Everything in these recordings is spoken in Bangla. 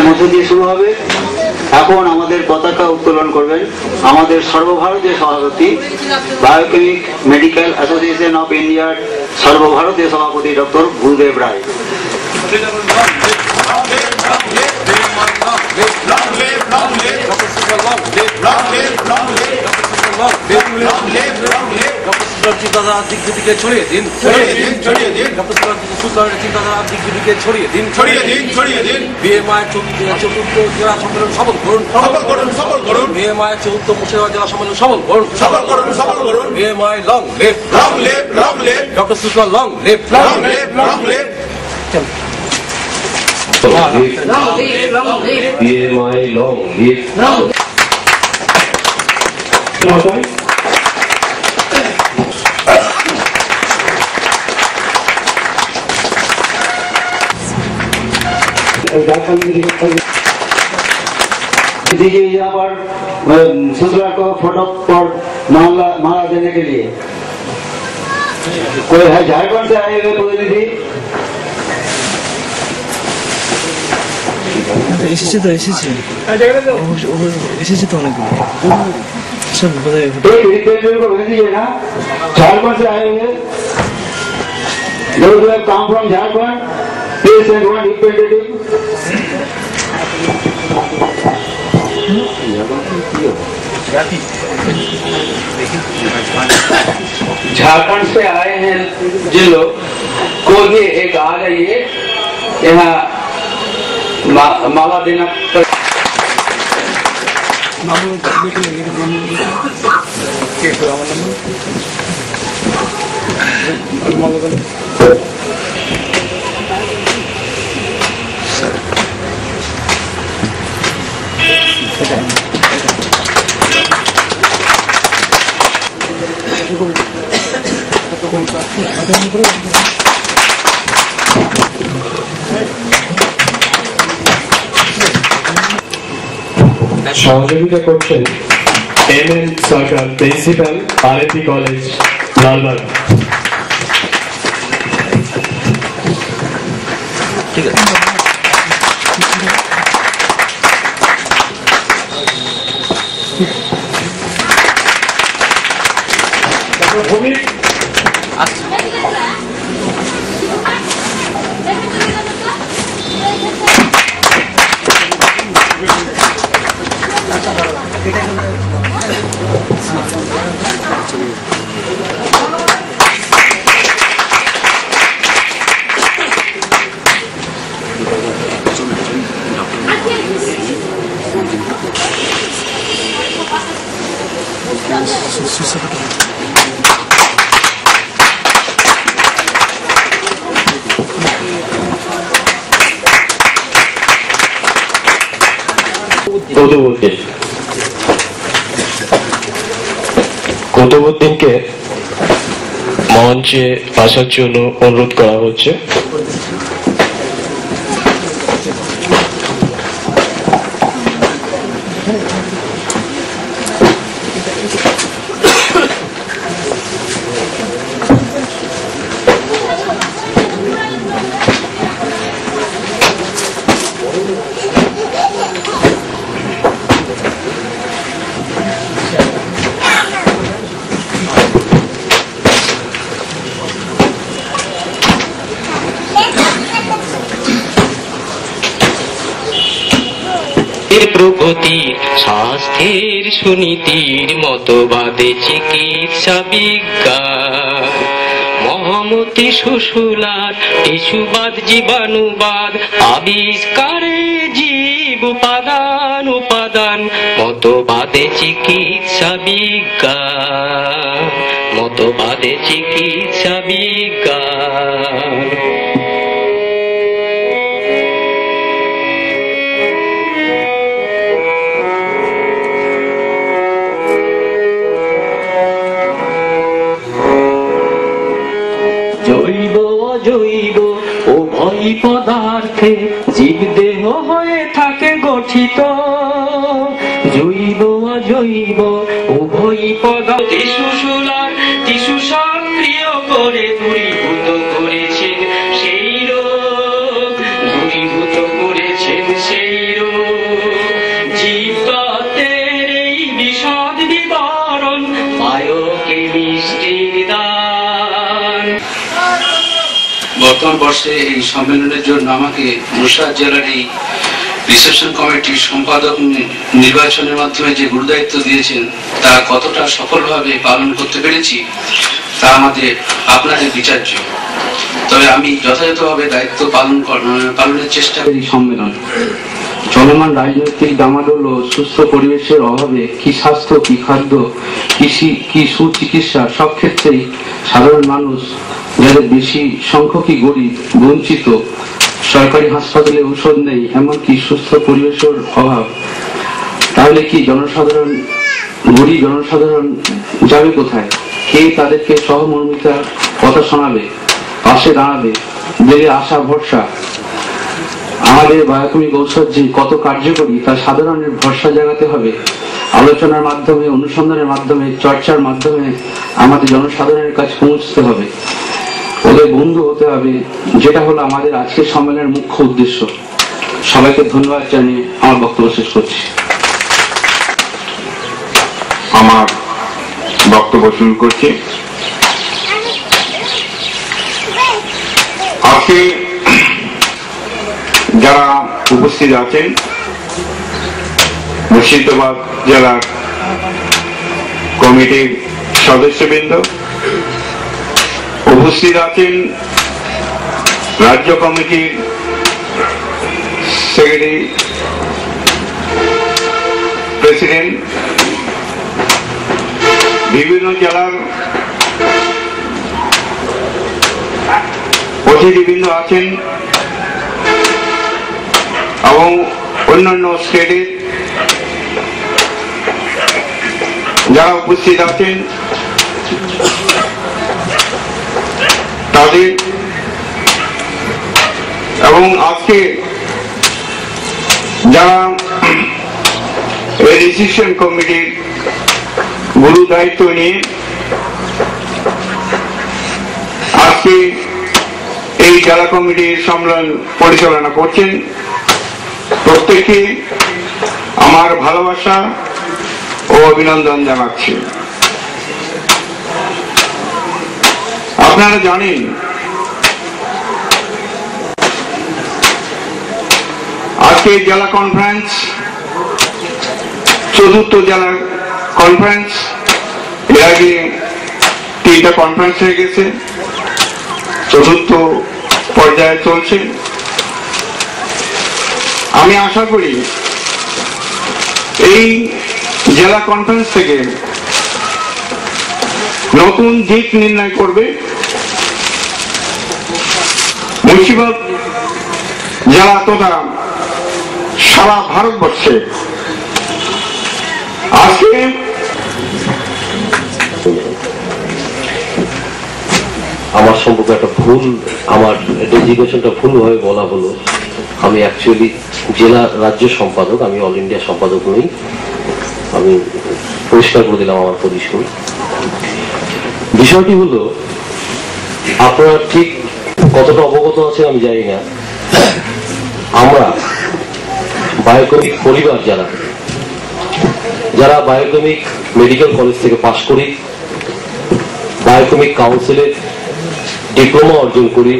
মধ্য দিয়ে শুরু হবে। এখন আমাদের পতাকা উত্তোলন করবেন আমাদের সর্বভারতীয় সভাপতি বায়োকেমিক মেডিকেল অ্যাসোসিয়েশন অফ ইন্ডিয়ার সর্বভারতীয় সভাপতি ডক্টর ভূদেব রায়। চিন্তাধারা দিক দুদিকে ছড়িয়ে দিন, চিন্তাধারা দিক দুদিকে ছড়িয়ে দিন, বিএমআই চতুর্থ জেলা সম্মেলন সফল করুন, বিএমআই চতুর্থ মুর্শিদাবাদ জেলা সম্মেলন সফল করুন, BMI long live, doctor Sujlal long live, BMI long live. दीजिए यहाँ पर सुसरा को फोटो पर माला देने के लिए कोई है झारखंड से आए हुए प्रतिनिधि? এসেছে তো অনেকগুলো সব বোধহয় रिप्रेजेंटेटिव को भेज दीजिए ना, झारखंड से आए हुए those who have come from Jharkhand, please send one representative. Jharkhand से आए हैं जिन लोग को ये एक आ जाइए यहाँ माला देना। সহযোগিতা করছেন এমএন সরকার, প্রিন্সিপাল, আরএপি কলেজ, লালবাগ। ঠিক আছে। কুতুবউদ্দিনকে মঞ্চে আসার জন্য অনুরোধ করা হচ্ছে। প্রগতি স্বাস্থ্যের সুনীতির মতবাদে চিকিৎসা বিজ্ঞান, মহামতি সুশুলার টিস্যুবাদ জীবাণুবাদ আবিষ্কারে জীব উপাদান মতবাদে চিকিৎসা বিজ্ঞান, মতবাদে চিকিৎসা বিজ্ঞান। জৈব অজৈব উভয় উভয় পদার্থে জীবদেহ হয়ে থাকে গঠিত, জৈব অজৈব উভয় পদার্থে সুষুলার টিস্যু সক্রিয় করে দূরীভূত করেছেন সেই রোগ, দূরীভূত করেছেন সেই রোগ। জীবতত্ত্বের এই বিশদ বিবরণ বায়োকেমিস্ট্রির দান। বর্তমান বর্ষে এই সম্মেলনের জন্য আমাকে মুর্শিদাবাদ জেলার এই রিসেপশন কমিটির সম্পাদক নির্বাচনের মাধ্যমে যে গুরুদায়িত্ব দিয়েছেন তা কতটা সফলভাবে পালন করতে পেরেছি তা আপনাদের বিচার্য। তবে আমি যথাযথভাবে দায়িত্ব পালনের চেষ্টা করি। সম্মেলন চলমান রাজনৈতিক দামাদল ও সুস্থ পরিবেশের অভাবে কি স্বাস্থ্য, কি খাদ্য, কৃষি, কি সুচিকিৎসা সব ক্ষেত্রেই সাধারণ মানুষ, যাদের বেশি সংখ্যকই গরিব, বঞ্চিত, সরকারি হাসপাতালে ঔষধ নেই, এমনকি সুস্থ পরিবেশের অভাব, তাহলে কি গরিব জনসাধারণ যাবে কোথায়? কে তাদেরকে সহমর্মিতার কথা শোনাবে, পাশে দাঁড়াবে, দেবে আশা ভরসা? আমাদের বায়োকেমিক ঔষধ যে কত কার্যকরী তা সাধারণের ভরসা জাগাতে হবে। আলোচনার মাধ্যমে, অনুসন্ধানের মাধ্যমে, চর্চার মাধ্যমে আমাদের জনসাধারণের কাছে পৌঁছতে হবে, ওদের বন্ধু হতে হবে, যেটা হলো আমাদের আজকের সম্মেলনের মুখ্য উদ্দেশ্য। সবাইকে ধন্যবাদ জানিয়ে আমার বক্তব্য শেষ করছি। আমার বক্তব্য শুরু করছি। আজকে যারা উপস্থিত আছেন, মুর্শিদাবাদ জেলার কমিটির সদস্যবৃন্দ, উপস্থিত আছেন রাজ্য কমিটির সেক্রেটারি, প্রেসিডেন্ট, বিভিন্ন জেলার অতিথিবৃন্দ আছেন এবং অন্যান্য স্টেটের যারা উপস্থিত আছেন তাদের, এবং আজকে যারা রেজিস্ট্রেশন কমিটির গুরু দায়িত্ব নিয়ে আজকে এই জেলা কমিটির সম্মেলন পরিচালনা করছেন, প্রত্যেককে আমার ভালোবাসা ও অভিনন্দন জানাচ্ছি। আপনারা জানেন আজকে জেলা কনফারেন্স, চতুর্থ জেলা কনফারেন্স, এর আগে 3টা কনফারেন্স হয়ে গেছে, চতুর্থ পর্যায়ে চলছে। আমি আশা করি এই জেলা কনফারেন্স থেকে নতুন দিক নির্ণয় করবে মুর্শিদাবাদ জেলা তথা সারা ভারতবর্ষে। আজকে আমার সম্পর্কে একটা ভুল, আমার ডেজিগনেশনটা ভুলভাবে বলা হলো। আমি অ্যাকচুয়ালি জেলা রাজ্য সম্পাদক, আমি অল ইন্ডিয়া সম্পাদক নই। আমি পরিষ্কার করে দিলাম আমার পজিশন। বিষয়টি হলো, আপনারা ঠিক কতটা অবগত আছেন আমি জানি না, আমরা বায়োকেমিক পরিবার যারা বায়োকেমিক মেডিকেল কলেজ থেকে পাশ করি, বায়োকেমিক কাউন্সিলে ডিপ্লোমা অর্জন করি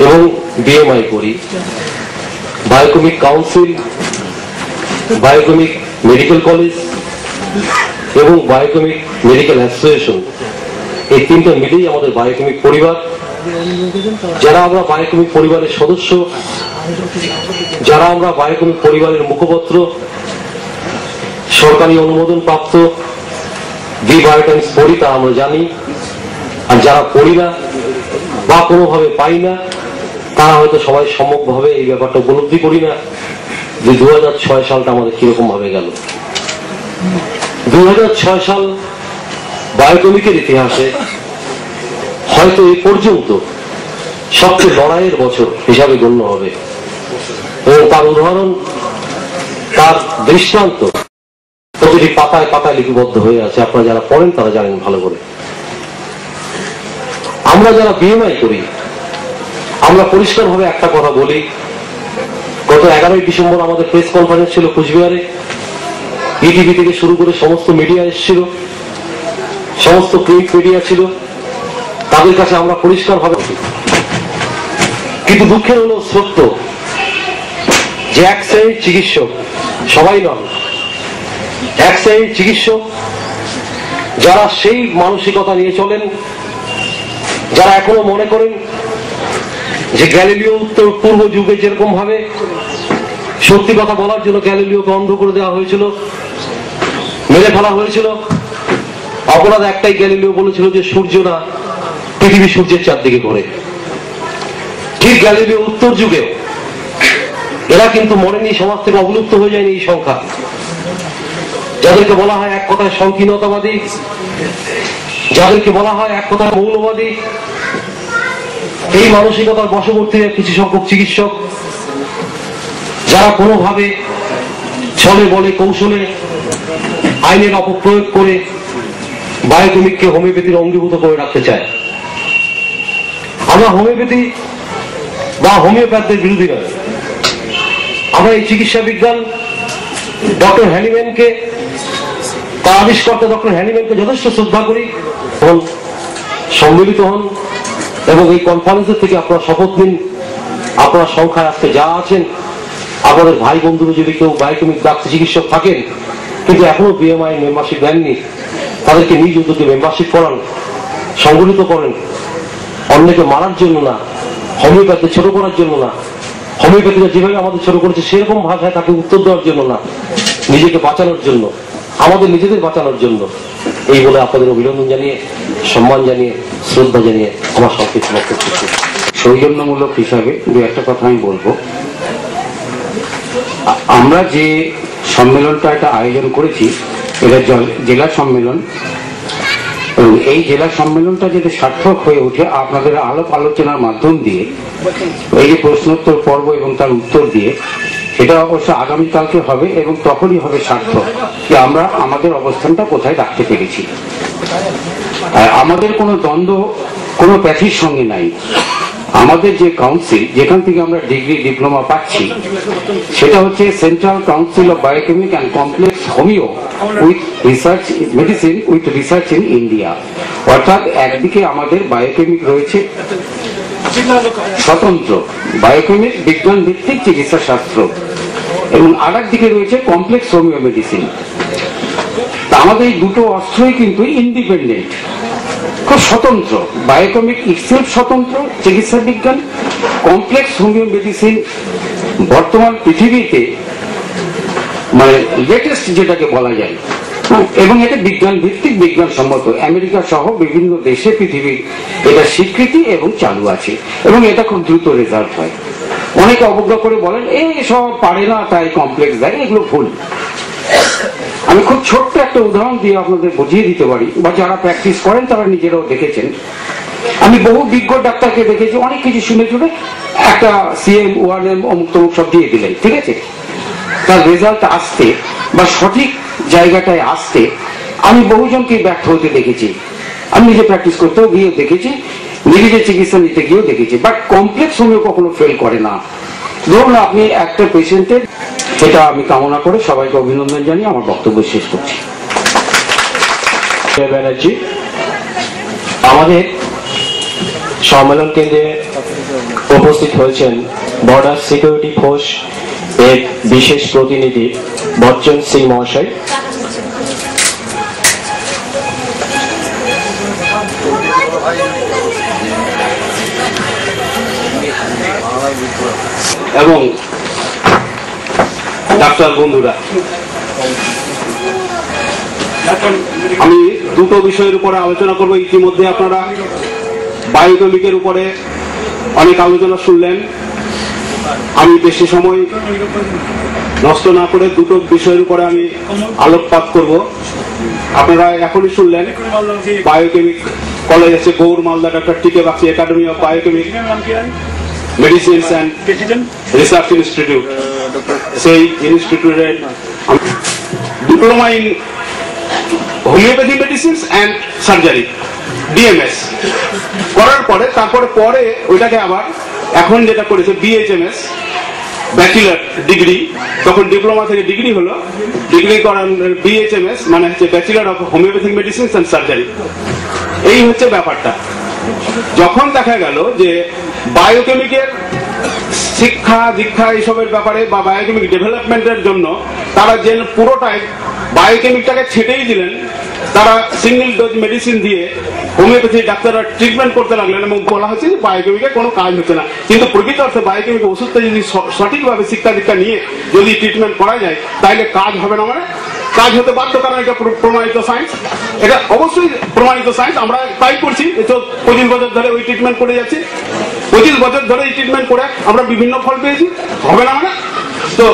এবং বিএমআই করি, biochemic council, biochemic medical college এবং বায়োকেমিক মেডিকেল অ্যাসোসিয়েশন, এই 3টা মিলেই আমাদের বায়োকেমিক পরিবার। যারা আমরা বায়োকেমিক পরিবারের সদস্য, যারা আমরা বায়োকেমিক পরিবারের মুখপত্র, সরকারি অনুমোদন প্রাপ্ত যে বায়োটাইমস পড়ি তা আমরা জানি। আর যারা পড়ি না বা কোনোভাবে পাই না, তারা হয়তো সবাই সম্যকভাবে এই ব্যাপারটা উপলব্ধি করি না যে 2006 সালটা আমাদের কিরকম ভাবে গেল। 2006 সাল বায়োকেমিকের ইতিহাসে হয়তো এই পর্যন্ত সবচেয়ে লড়াইয়ের বছর হিসাবে গণ্য হবে এবং তার উদাহরণ, তার দৃষ্টান্ত প্রতিটি পাতায় পাতায় লিপিবদ্ধ হয়ে আছে। আপনারা যারা পড়েন তারা জানেন ভালো করে। আমরা যারা বিএমআই করি আমরা পরিষ্কারভাবে একটা কথা বলি। গত 11ই ডিসেম্বর আমাদের প্রেস কনফারেন্স ছিল কুচবিহারে। ইটিভি থেকে শুরু করে সমস্ত মিডিয়া এসেছিল, সমস্ত প্রিন্ট মিডিয়া ছিল, তাদের কাছে আমরা পরিষ্কারভাবে, কিন্তু দুঃখের হলো সত্য যে এক শ্রেণীর চিকিৎসক, সবাই নন, এক শ্রেণীর চিকিৎসক যারা সেই মানসিকতা নিয়ে চলেন, যারা এখনো মনে করেন যে গ্যালিলিও উত্তর পূর্ব যুগে যেরকম ভাবে সত্যি কথা বলার জন্য গ্যালিলিওকে অন্ধ করে দেওয়া হয়েছিল, মেরে ফেলা হয়েছিল। অপরাধ একটাই, গ্যালিলিও বলেছিল যে সূর্য না, পৃথিবী সূর্যের চারদিকে ঘোরে। ঠিক গ্যালিলিও উত্তর যুগে এরা কিন্তু মরেনি, সমাজ থেকে অবলুপ্ত হয়ে যায়নি এই সংখ্যা, যাদেরকে বলা হয় এক কথায় সংকীর্ণতাবাদী, যাদেরকে বলা হয় এক কথায় মৌলবাদী। এই মানসিকতার বশবর্তী কিছু সংখ্যক চিকিৎসক যারা কোনোভাবে ছলে বলে কৌশলে আইনের অপপ্রয়োগ করে বায়োকেমিককে হোমিওপ্যাথির অঙ্গীভূত করে রাখতে চায়। আমরা হোমিওপ্যাথি বা হোমিওপ্যাথদের বিরোধী নয়। আমরা এই চিকিৎসা বিজ্ঞান ডক্টর হ্যানিম্যানকে, তার আবিষ্কর্তা ডক্টর হ্যানিম্যানকে যথেষ্ট শ্রদ্ধা করি। সম্মিলিত হন এবং এই কনফারেন্সের থেকে আপনারা শপথ নিন। আপনার সংখ্যায় আজকে যা আছেন, আপনাদের ভাই বন্ধুরা যদি কেউ বায়োকেমিক ডাক্তার চিকিৎসক থাকেন কিন্তু এখনো বিএমআই মেম্বারশিপ দেননি, তাদেরকে নিজ উদ্যোগে মেম্বারশিপ করান, সংগঠিত করেন। অন্যকে মারার জন্য না, হোমিওপ্যাথি ছোট করার জন্য না, হোমিওপ্যাথিরা যেভাবে আমাদের ছোট করেছে সেরকম ভাষায় তাকে উত্তর দেওয়ার জন্য না, নিজেকে বাঁচানোর জন্য, আমাদের নিজেদের বাঁচানোর জন্য। এই বলে আপনাদের অভিনন্দন জানিয়ে, সম্মান জানিয়ে, শ্রদ্ধা জানিয়ে আমার সংক্ষিপ্ত বক্তব্য শেষ করছি। সৌজন্যমূলক হিসাবে দু একটা কথা আমি বলবো। আমরা যে সম্মেলনটা একটা আয়োজন করেছি, এটা জেলা সম্মেলন, এবং এই জেলা সম্মেলনটা যদি সার্থক হয়ে ওঠে আপনাদের আলাপ আলোচনার মাধ্যম দিয়ে, এই যে প্রশ্নোত্তর পর্ব এবং তার উত্তর দিয়ে, এটা অবশ্য আগামীকালকে হবে এবং তখনই হবে সার্থক যে আমরা আমাদের অবস্থানটা কোথায় রাখতে পেরেছি। আমাদের কোনো দ্বন্দ্ব কোনো প্যাথির সঙ্গে নাই। আমাদের যে কাউন্সিল, যেখান থেকে আমরা ডিগ্রি ডিপ্লোমা পাচ্ছি, সেটা হচ্ছে central council of biochemic and complex homeo with research medicine with research in India. অর্থাৎ একদিকে আমাদের বায়োকেমিক রয়েছে স্বতন্ত্র বায়োকেমিক বিজ্ঞান ভিত্তিক চিকিৎসা শাস্ত্র, এবং আর একদিকে রয়েছে কমপ্লেক্স হোমিও মেডিসিন। আমাদের এই দুটো অস্ত্রই কিন্তু ইন্ডিপেন্ডেন্ট, খুব স্বতন্ত্র। বায়োকেমিক ইটসেলফ স্বতন্ত্র চিকিৎসা বিজ্ঞান, কমপ্লেক্স হোমিও মেডিসিন বর্তমান পৃথিবীতে মানে লেটেস্ট যেটাকে বলা যায়, এবং এটা বিজ্ঞান ভিত্তিক, বিজ্ঞানসম্মত। আমেরিকা সহ বিভিন্ন দেশে পৃথিবীর এটা স্বীকৃতি এবং চালু আছে, এবং এটা খুব দ্রুত রেজাল্ট হয়। অনেকে অবজ্ঞা করে বলেন এই সব পারে না তাই কমপ্লেক্স দেয়, এগুলো ভুল। আমি খুব ছোট্ট একটা উদাহরণ দিয়ে আপনাদের বুঝিয়ে দিতে পারি, বা যারা প্র্যাকটিস করেন তারা নিজেরাও দেখেছেন। আমি বহু বিজ্ঞ ডাক্তারকে দেখেছি, অনেক কিছু শুনে শুনে একটা সিএম ওয়ার্ডেম অমুক তমুক সব দিয়ে দিলেন, ঠিক আছে। তার রেজাল্ট আসতে বা সঠিক জায়গাটায় আসতে আমি বহুজনকে ব্যর্থ হতে দেখেছি। আমি নিজে প্র্যাকটিস করতেও গিয়ে দেখেছি, নিজেদের চিকিৎসা নিতে গিয়েও দেখেছি। বাট কমপ্লেক্স হোমিও কখনো ফেল করে না। ধরুন আপনি একটা পেশেন্টের, সেটা আমি কামনা করে সবাইকে অভিনন্দন জানিয়ে আমার বক্তব্য শেষ করছি। ব্যানার্জি আমাদের সম্মেলন কেন্দ্রে উপস্থিত হয়েছেন বর্ডার সিকিউরিটি ফোর্স এর বিশেষ প্রতিনিধি বচ্চন সিং মহাশয়। এবং ডাক্তার বন্ধুরা, আমি দুটো বিষয়ের উপরে আলোচনা করব। ইতিমধ্যে আপনারা বায়োকেমিকের উপরে অনেক আলোচনা শুনলেন। আমি বেশি সময় নষ্ট না করে দুটো বিষয়ের উপরে আমি আলোকপাত করব। আপনারা এখনই শুনলেন বায়োকেমিক কলেজ আছে গৌর মালদা, ডক্টর টিকে Bagchi academy of biochemic medicines and research institute, সেই ইনস্টিটিউটের diploma in homeopathy medicines and surgery DMS করার পরে তারপরে ওইটাকে আবার এখন যেটা করেছে বিএইচএমএস ব্যাচেলর ডিগ্রি, তখন ডিপ্লোমা থেকে ডিগ্রি হলো, ডিগ্রি করার বিএইচএমএস মানে হচ্ছে bachelor of homeopathic medicines and surgery. এই হচ্ছে ব্যাপারটা। যখন দেখা গেল যে বায়োকেমিকের শিক্ষা দীক্ষা এইসবের ব্যাপারে বা বায়োকেমিক ডেভেলপমেন্টের জন্য তারা যে পুরোটাই বায়োকেমিকটাকে ছেটেই দিলেন, তারা সিঙ্গেল ডোজ মেডিসিন দিয়ে হোমিওপ্যাথি ডাক্তাররা ট্রিটমেন্ট করতে লাগলেন এবং বলা হচ্ছে যে বায়োকেমিকে কোনো কাজ হচ্ছে না। কিন্তু প্রকৃত অর্থে বায়োকেমিক ওষুধটা যদি সঠিকভাবে শিক্ষা দীক্ষা নিয়ে যদি ট্রিটমেন্ট করা যায় তাহলে কাজ হবে না, মানে কাজ হতে বাধ্য, কারণ এটা প্রমাণিত সায়েন্স, এটা অবশ্যই প্রমাণিত সায়েন্স। আমরা তাই করছি, 25 বছর ধরে ওই ট্রিটমেন্ট করে যাচ্ছি, 25 বছর ধরে এই ট্রিটমেন্ট করে আমরা বিভিন্ন ফল পেয়েছি, হবে না মানে। তো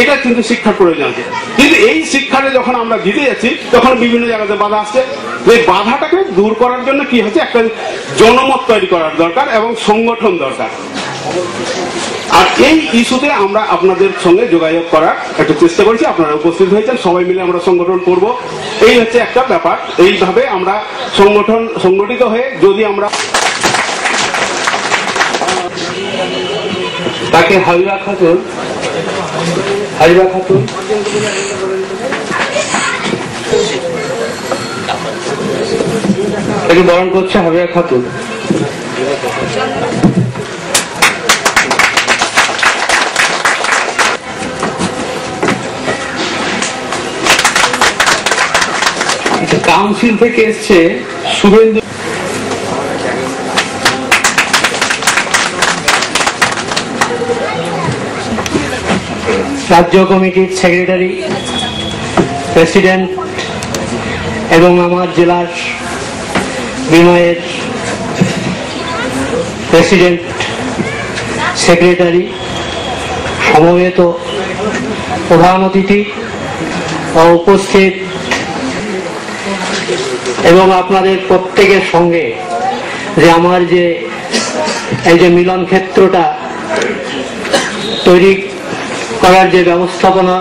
এটা কিন্তু শিক্ষার প্রয়োজন আছে, কিন্তু এই শিক্ষাটা যখন আমরা দিতে যাচ্ছি তখন বিভিন্ন জায়গাতে বাধা আসছে। এই বাধাটাকে দূর করার জন্য কি হচ্ছে, একটা জনমত তৈরি করার দরকার এবং সংগঠন দরকার। আর এই ইস্যুতে আমরা আপনাদের সঙ্গে যোগাযোগ করার একটা চেষ্টা করছি, আপনারা উপস্থিত হয়েছেন, সবাই মিলে আমরা সংগঠন করব, এই হচ্ছে একটা ব্যাপার। এইভাবে আমরা সংগঠিত হয়ে যদি আমরা তাকে হাবিবা খাতুন তাকে বরণ করছে হাবিবা খাতুন। কাউন্সিল থেকে এসছে শুভেন্দু। রাজ্য কমিটির সেক্রেটারি, প্রেসিডেন্ট এবং আমার জেলার বিনয়ের প্রেসিডেন্ট, সেক্রেটারি, সমবেত প্রধান অতিথি ও উপস্থিত এবং আপনাদের প্রত্যেকের সঙ্গে যে আমার যে এই যে মিলন ক্ষেত্রটা তৈরি করার যে ব্যবস্থাপনা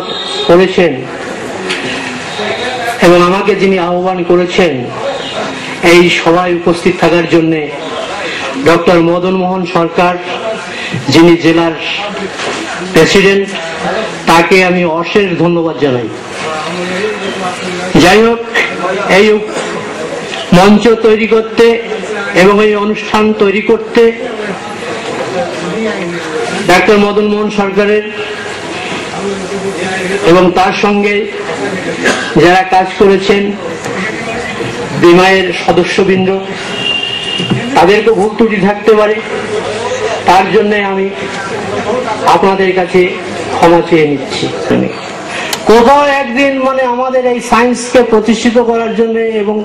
করেছেন এবং আমাকে যিনি আহ্বান করেছেন এই সভায় উপস্থিত থাকার জন্যে, ডক্টর মদন মোহন সরকার যিনি জেলার প্রেসিডেন্ট, তাকে আমি অশেষ ধন্যবাদ জানাই। যাই হোক, এই মঞ্চ তৈরি করতে এবং এই অনুষ্ঠান তৈরি করতে ডক্টর মদন মোহন সরকারের এবং তার সঙ্গে যারা কাজ করেছেন বিমায়ের সদস্যবৃন্দ, তাদেরকে ভুল ত্রুটি থাকতে পারে, তার জন্য আমি আপনাদের কাছে ক্ষমা চেয়ে নিচ্ছি। কোথাও একদিন মানে আমাদের এই সায়েন্সকে প্রতিষ্ঠিত করার জন্য এবং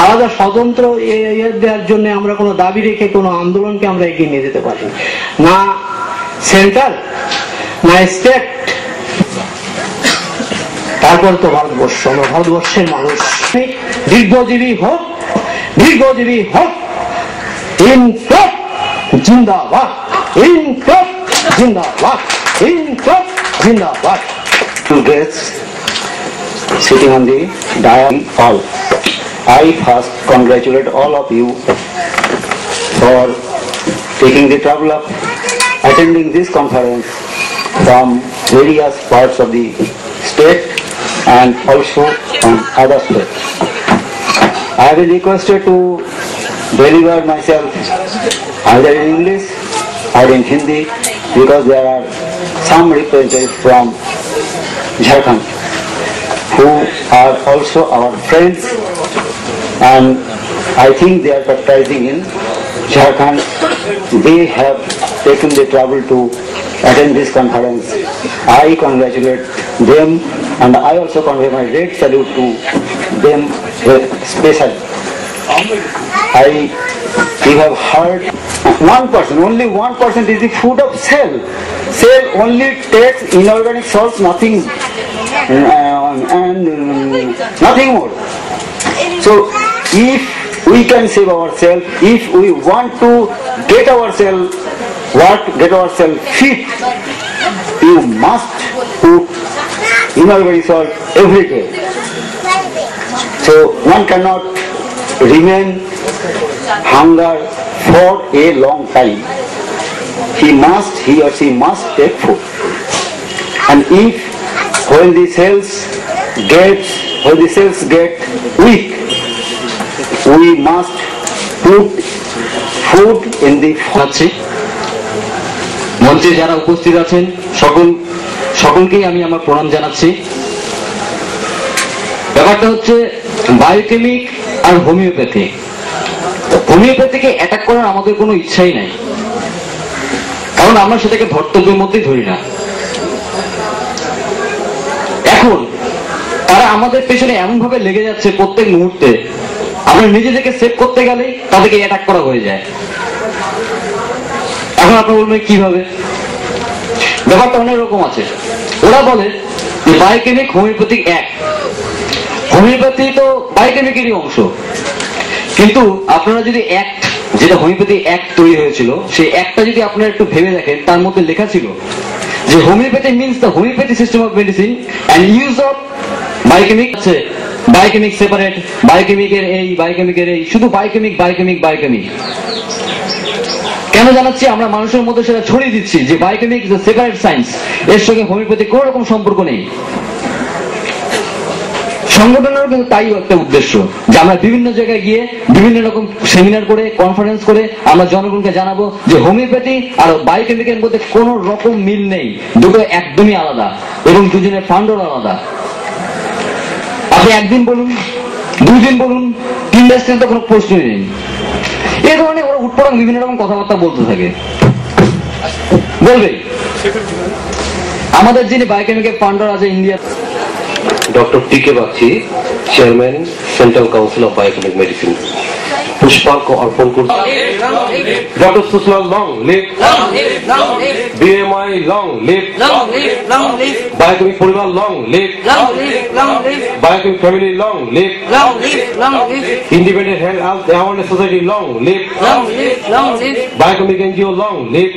আলাদা স্বতন্ত্র দেওয়ার জন্য আমরা কোনো দাবি রেখে কোনো আন্দোলনকে আমরা এগিয়ে নিয়ে যেতে পারি না। সেন্ট্রাল না স্টেট, তারপর তো ভারতবর্ষ, আমরা ভারতবর্ষের মানুষ। দীর্ঘজীবী হোক, দীর্ঘজীবী হোক, ইনকলাব জিন্দাবাদ, ইনকলাব জিন্দাবাদ, ইনকলাব জিন্দাবাদ। Two guests sitting on the dial hall. I first congratulate all of you for taking the trouble of attending this conference from various parts of the state and also from other states. I have been requested to deliver myself either in English or in Hindi because there are some representatives from Jharkhand who are also our friends, and I think they are practicing in Jharkhand. They have taken the trouble to attend this conference. I congratulate them, and I also convey my great salute to them specially. You have heard 1%, only 1% is the food of cell. Cell only takes inorganic source, nothing and nothing more. So if we can save ourselves, if we want to get ourselves fit, you must put inorganic salt every day. So one cannot remain hunger for a long time. He or she must take food. And if when the cells get weak, we must put food in the মঞ্চে যারা উপস্থিত আছেন সকলকেই আমি আমার প্রণাম জানাচ্ছি। ব্যাপারটা হচ্ছে বায়োকেমিক আর হোমিওপ্যাথি। হোমিওপ্যাথিকে অ্যাটাক করার আমাদের কোনো ইচ্ছাই নাই, কারণ আমরা সেটাকে ধর্তব্যের মধ্যেই ধরি না। এখন তারা আমাদের পেছনে এমন ভাবে লেগে যাচ্ছে প্রত্যেক মুহূর্তে, আমরা নিজেদেরকে সেভ করতে গেলে তাদেরকে অ্যাটাক করা হয়ে যায়। এখন আপনারা বলবেন কিভাবে? ব্যাপারটা অনেক রকম আছে। ওরা বলে যে বায়োকেমিক হোমিওপ্যাথিক এক, হোমিওপ্যাথি তো বায়োকেমিকেরই অংশ। কিন্তু আপনারা যদি অ্যাক্ট, যেটা হোমিওপ্যাথি অ্যাক্ট তৈরি হয়েছিল, সেই অ্যাক্টটা যদি আপনারা একটু ভেবে দেখেন, তার মধ্যে লেখা ছিল যে homeopathy means the homeopathy system of medicine and use of biochemic. আছে বায়োকেমিক সেপারেট, বায়োকেমিকের এই, শুধু বায়োকেমিক। কেন জানাচ্ছি? আমরা মানুষের মধ্যে সেটা ছড়িয়ে দিচ্ছি যে biochemic is a separate science, এর সঙ্গে হোমিওপ্যাথি কোনো রকম সম্পর্ক নেই। সংগঠনেরও কিন্তু তাই একটা উদ্দেশ্য যে আমরা বিভিন্ন জায়গায় গিয়ে বিভিন্ন রকম সেমিনার করে, কনফারেন্স করে আমরা জনগণকে জানাবো যে হোমিওপ্যাথি আর বায়োকেমিকের মধ্যে কোনো রকম মিল নেই, দুটো একদমই আলাদা এবং দুজনের ফান্ডও আলাদা। আপনি একদিন বলুন, 2 দিন বলুন, 3 মাস তো কোনো প্রশ্নই নেই। এই ধরনের ওরা উৎপরণ বিভিন্ন রকম কথাবার্তা বলতে থাকে। বলবে আমাদের যিনি বায়োকেমিকের ফাউন্ডার আছে India, doctor T K. Bagchi, chairman, central council of biochemic medicine, পুষ্পার্ঘ্য অর্পণ করছি। Doctor Sushma long live, BMI long live, biochemic পরিবার long live, biochemic family long live, independent health awareness society long live, biochemic NGO long live,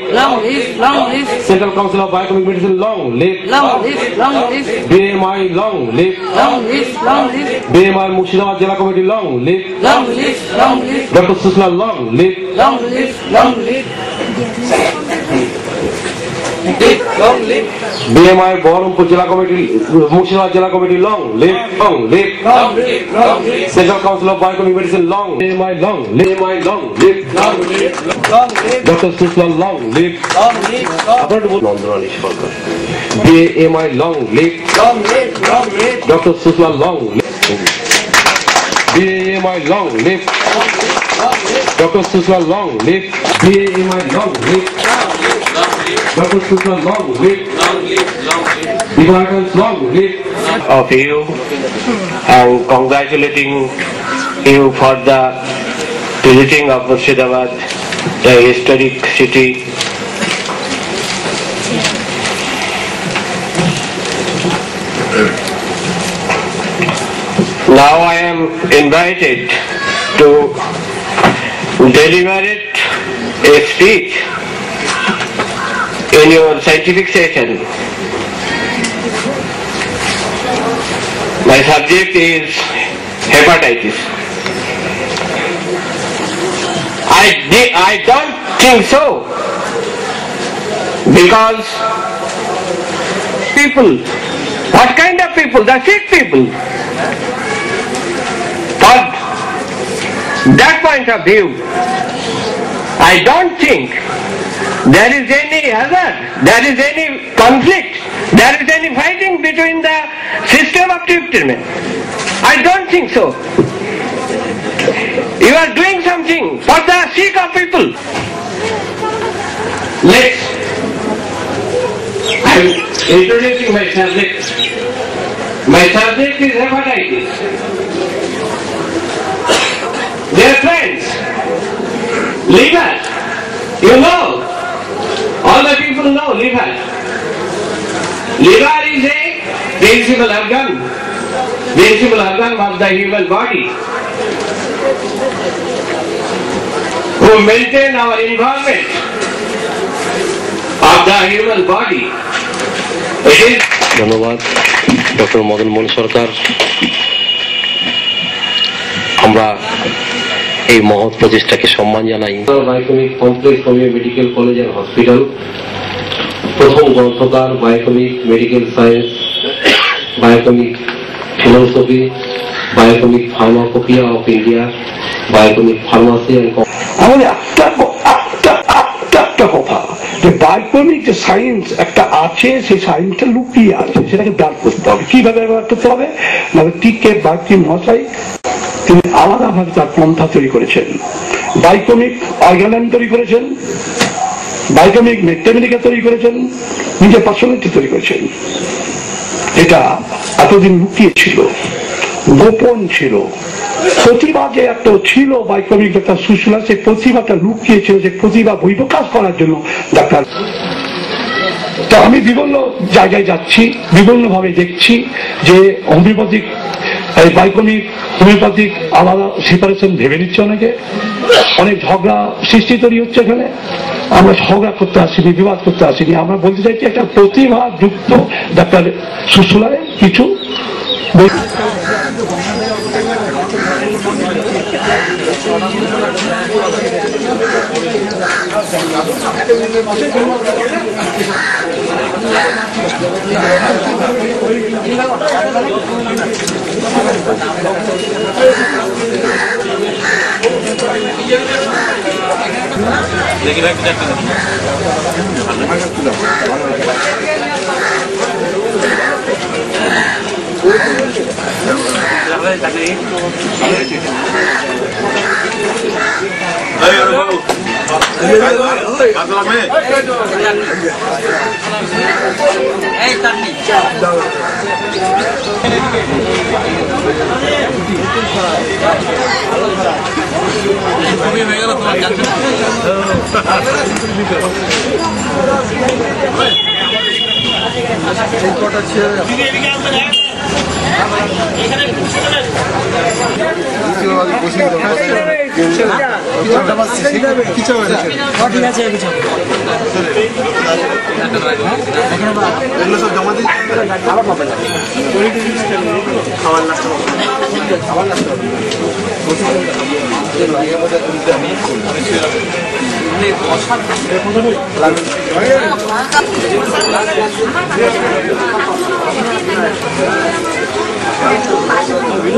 central council of biochemic medicine long live, BMI long live, BMI Murshidabad জেলা committee long live, doctor Sushma long live, BMI Baharampur জেলা কমিটি, মুর্শিদাবাদ জেলা committee long live, central council of biochemic medicine long, BMI long live, doctor Sushma long leave, Nandarani Sarkar, BMI long live, doctor Sushma long leave, BAMI long live, Dr. Sushma long live, BAMI long live, Dr. Sushma long live, Departments long live. Of you and congratulating you for the visiting of Murshidabad, the historic city. Now I am invited to deliver a speech in your scientific session. My subject is hepatitis. I don't think so, because people, what kind of people? The sick people. From that point of view, I don't think there is any hazard, there is any conflict, there is any fighting between the system of treatment. I don't think so. You are doing something for the sake of people. I am introducing my subject. My subject is hepatitis. Dear friends, liver You know, all the people know liver. Liver is a principal organ of the human body, who maintain our environment of the human body. It is ধন্যবাদ ডক্টর মদন মোহন সরকার। আমরা এই মহৎ প্রচেষ্টাকে সম্মান জানাই। Biochemic complex homeo medical college and hospital প্রথম গ্রন্থকার biochemic medical science, biochemic philosophy, biochemic pharmacopoeia of India, biochemic pharmacy and আমাদের একটা কথা যে বায়োকেমিক যে সায়েন্স একটা আছে, সেই সায়েন্সটা লুকিয়ে আছে, সেটাকে দাঁড় করতে হবে। কিভাবে ব্যবহার করতে হবে? মানে টিকে বাকি মশাই তিনি আলাদাভাবে তার পন্থা তৈরি করেছেন। বায়োকেমিক অর্গানাম তৈরি করেছেন, বায়োকেমিক মেট্যামেটিকা তৈরি করেছেন, নিজের পার্সোনালিটি তৈরি করেছেন। এটা এতদিন লুকিয়ে ছিল, গোপন ছিল। প্রতিভা যে একটা ছিল বায়োকেমিক একটা সুশীলা, সেই প্রতিভাটা লুকিয়ে ছিল, যে প্রতিভা বহিঃপ্রকাশ করার জন্য ডাক্তার। তো আমি বিভিন্ন জায়গায় যাচ্ছি, বিভিন্ন ভাবে দেখছি যে হোমিওপ্যাথিক বায়োকেমিক হোমিওপ্যাথিক আলাদা সেপারেশন ভেবে নিচ্ছে অনেকে, অনেক ঝগড়া সৃষ্টি তৈরি হচ্ছে এখানে। আমরা ঝগড়া করতে আসিনি, বিবাদ করতে আসিনি, আমরা বলতে চাইছি একটা প্রতিভা যুক্ত ডাক্তার সুশীলার কিছু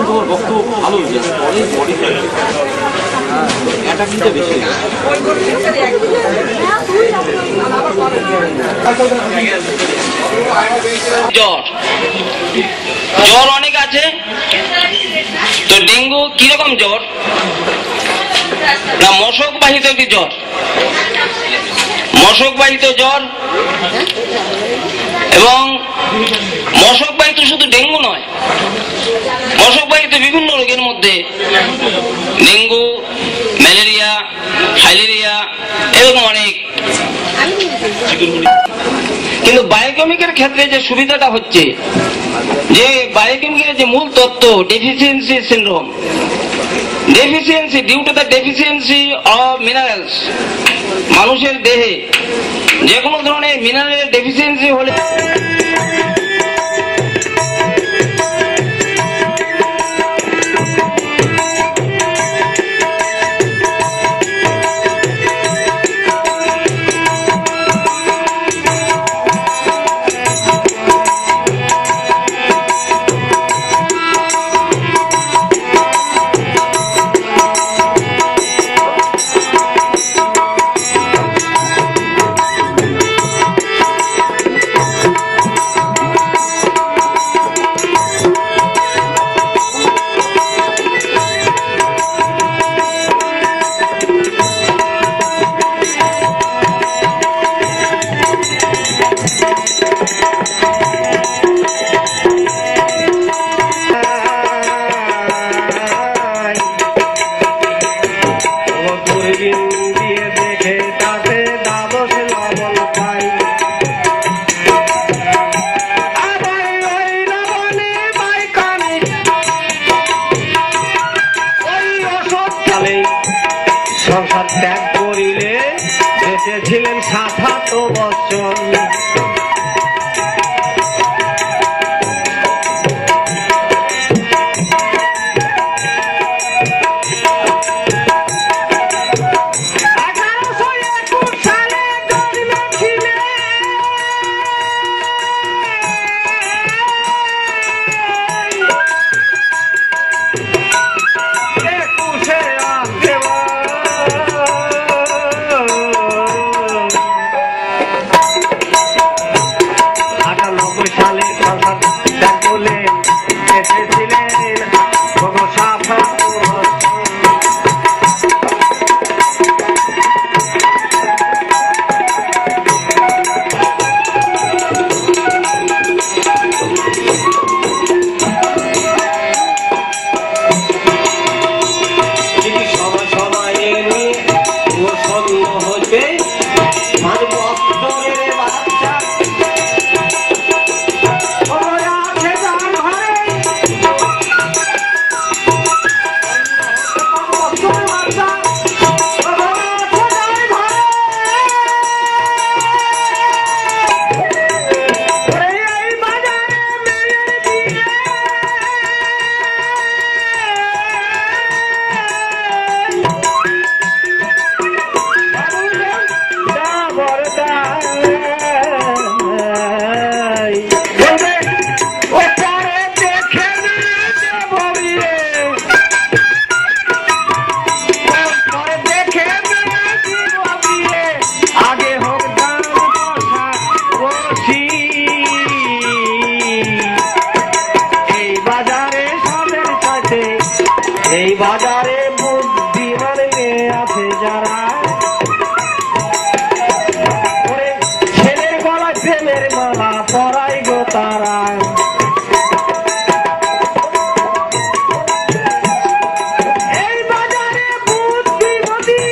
তোমার বক্তব্য ভালো, অনেক বডি এটা কিন্তু বেশি জ্বর অনেক আছে। তো ডেঙ্গু কিরকম জ্বর? না মশক বাহিত একটি জ্বর, মশক বাহিত জ্বর। এবং মশক বাহিত শুধু ডেঙ্গু নয়, মশক বাহিত বিভিন্ন রোগের মধ্যে ডেঙ্গু, ম্যালেরিয়া, ফাইলেরিয়া এরকম অনেক। কিন্তু বায়োকেমিকের ক্ষেত্রে যে সুবিধাটা হচ্ছে, যে বায়োকেমিকের যে মূল তত্ত্ব deficiency syndrome, deficiency due to the deficiency of minerals, মানুষের দেহে যে কোনো ধরনের মিনারেলের ডেফিসিয়েন্সি হলে সাফাত বচন বাজারে বুদ্ধিমান মেয়ে আছে যারা ছেলের গলায় প্রেমের মালা পরাই গো তারা এই বাজারে বুদ্ধিমতী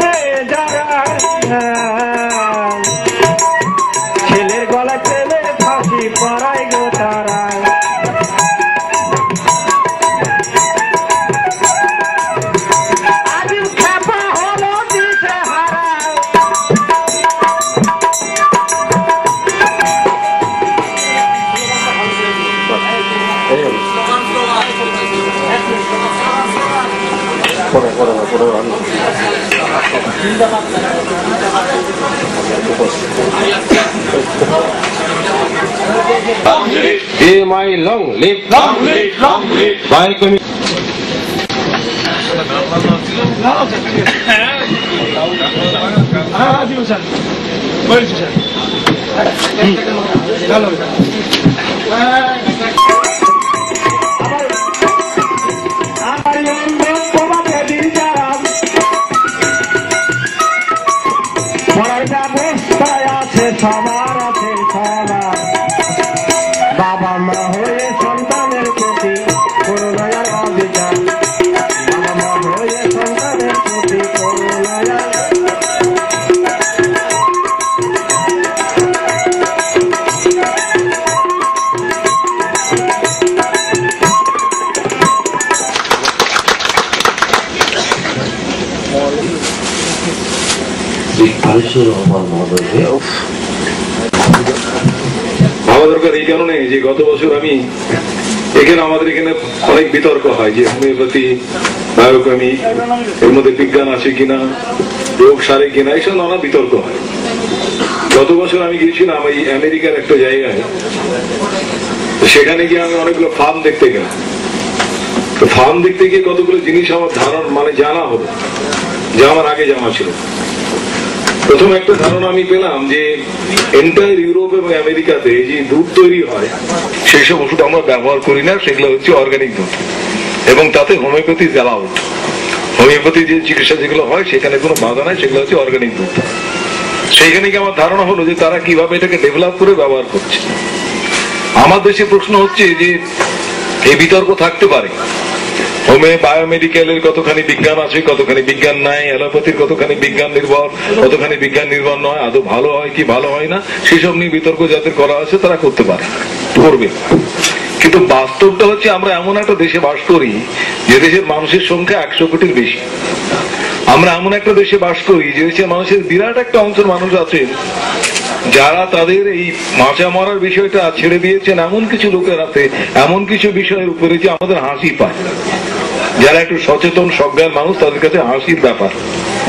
মেয়ে যারা ছেলের গলায় প্রেমের ফাঁসি পরাই গো তারা আজ খেপা হলো দিশে হারা BMI long live Biochemical সবার আছে সবার বাবা মা হয়ে সন্তানের প্রতি করুণার অবিচার বাবা মা হয়ে সন্তানের প্রতি করুণার ভাবা দরকার এই কারণে যে গত বছর আমি এখানে আমাদের এখানে অনেক বিতর্ক হয় যে হোমিওপ্যাথি বায়োকেমিক এর মধ্যে বিজ্ঞান আছে কিনা রোগ সারে কিনা এইসব নানা বিতর্ক হয়। গত বছর আমি গিয়েছিলাম এই আমেরিকার একটা জায়গায়, সেখানে গিয়ে আমি অনেকগুলো ফার্ম দেখতে গেলাম। তো ফার্ম দেখতে গিয়ে কতগুলো জিনিস আমার ধারণা মানে জানা হলো যা আমার আগে জানা ছিল। প্রথম একটা ধারণা আমি পেলাম যে এন্টায়ার ইউরোপ এবং আমেরিকাতে যে দুধ তৈরি হয় সেই সব ওষুধ আমরা ব্যবহার করি না, সেগুলো হচ্ছে অর্গানিক দুধ এবং তাতে হোমিওপ্যাথি অ্যালাউড। হোমিওপ্যাথি যে চিকিৎসা যেগুলো হয় সেখানে কোনো বাধা নাই, সেগুলো হচ্ছে অর্গানিক দুধ। সেইখানে কি আমার ধারণা হলো যে তারা কিভাবে এটাকে ডেভেলপ করে ব্যবহার করছে। আমার দেশে প্রশ্ন হচ্ছে যে এই বিতর্ক থাকতে পারে, হোমে বায়োমেডিক্যালের কতখানি বিজ্ঞান আছে কতখানি বিজ্ঞান নাই, অ্যালোপ্যাথির কতখানি বিজ্ঞান নির্ভর কতখানি বিজ্ঞান নির্ভর নয়, আদৌ ভালো হয় কি ভালো হয় না সেসব নিয়ে বিতর্ক যাদের করা আছে তারা করতে পারে, করবে। কিন্তু বাস্তবটা হচ্ছে আমরা এমন একটা দেশে বাস করি যে দেশের মানুষের সংখ্যা 100 কোটির বেশি। আমরা এমন একটা দেশে বাস করি যে দেশের মানুষের বিরাট একটা অংশের মানুষ আছে যারা তাদের এই মাচা মারার বিষয়টা ছেড়ে দিয়েছেন এমন কিছু লোকের হাতে, এমন কিছু বিষয়ের উপরে যে আমাদের হাসি পায়। যারা একটু সচেতন সজ্ঞান মানুষ, তাদের কাছে হাসির ব্যাপার।